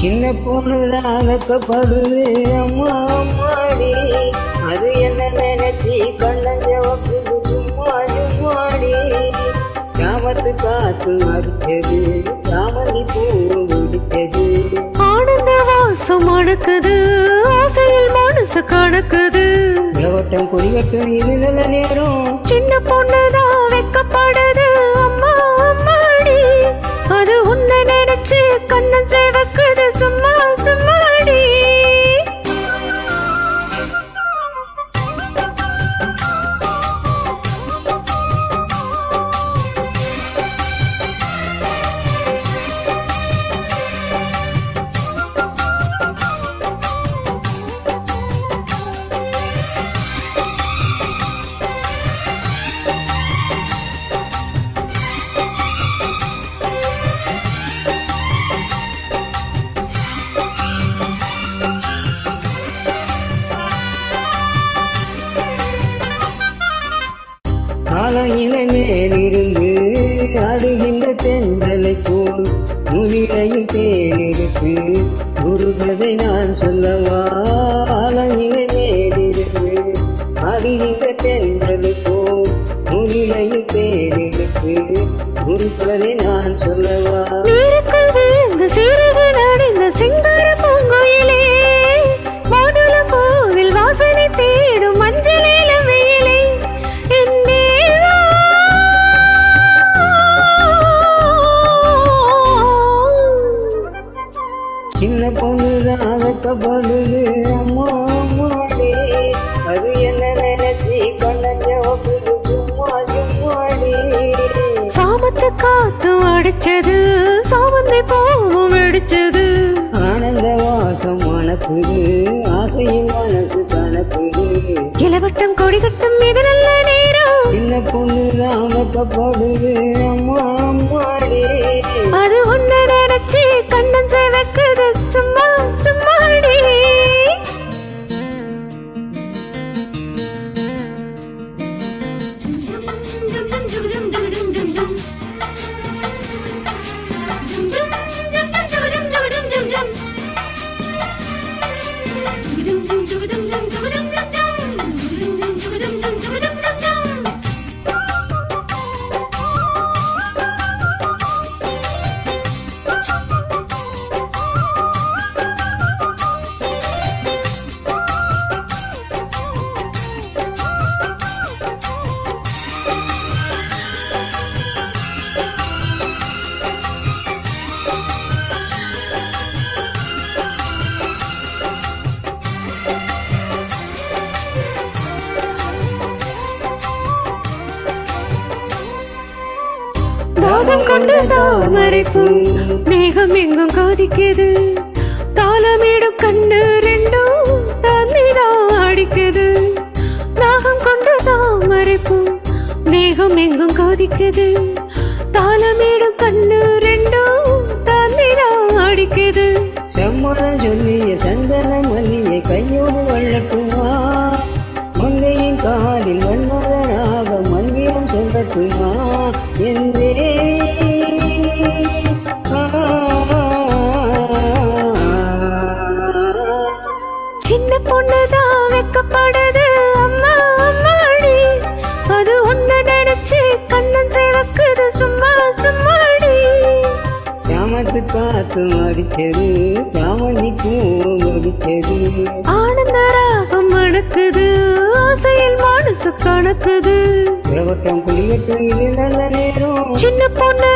சின்ன பொண்ணுதான் வெக்கப்படுது அம்மா அம்மாடி, அது என்ன நினைச்சி கண்ணஞ்சவக்குது சும்மா சும்மாடி. சாமத்து காத்து அடிச்சது சாமந்தி பூ முடிச்சது, ஆனந்த வாசம் அடக்குது ஆசையில் மனசு கணக்குது. உலவட்டம் கொடிகட்டு இது நல்ல நேரம், சின்ன பொண்ணுதான் வெக்கப்படுது அம்மா அம்மாடி, அது உன்னை நினைச்சு கண்ணன் சேவக்குது சும்மா சும்மாடி. காலையில மேலிருந்து அடுகின்ற தென்றலை போல் முனிலையில் தேனெடுத்து ஒரு கதை நான் சொல்லவா. காலையில மேலிருந்து அடுகின்ற தென்றலை போல் முனிலையில் தேனெடுத்து ஒரு கதை நான் சொல்லவா. சிங்கார பூங்கோயிலே மாதுள கோவில் வாசனை தேடும் மஞ்சள் இளமையிலே சின்ன பொண்ணுதான் வெக்கப்படுது அம்மா அம்மாடி, அது என்ன நினைச்சி கண்ணஞ்சவக்குது சும்மா சும்மாடி. சாமத்து காத்து அடிச்சது சாமந்தி பூவும் வெடிச்சது, ஆனந்த வாசம் மணக்குது ஆசையில் மனசு கணக்குது. இளவட்டம் கொடிகட்டும் இது நல்ல நேரம், சின்ன பொண்ணுதான் வெக்கப்படுது அம்மா அம்மாடி, அது உன்னை நினைச்சு கண்ணன் சேவக்குது சும்மா சும்மாடி. தாகம் கொண்ட தாமரைப்பூ மேகம் எங்கும் காதிக்குது, தாளமிடும் கண்ணு ரெண்டும் தண்ணிதான் அடிக்குது. தாகம் கொண்ட தாமரைப்பூ மேகம் எங்கும் காதிக்குது, தாளமிடும் கண்ணு ரெண்டும் தண்ணிதான் அடிக்குது. செம்மதம் சொல்லிய சந்தன மல்லியை கையோடு வள்ளட்டுமா, மங்கையின் காலில் மன்மதனாக மந்திரம் சொல்லட்டுமா என்றே. சின்ன பொண்ணுதான் வெக்கப்படுது அம்மா அம்மாடி, அது உன்னை நினைச்சு கண்ணன் சேவக்குது சும்மா சும்மாடி. சாமத்து காத்து அடிச்சது சாமந்தி பூ முடிச்சது, ஆனந்த ராகம் அடக்குது ஆசையில் மனசு கணக்குது. உலவட்டம் புலிகட்டு இது நல்ல நேரம், சின்ன பொண்ணு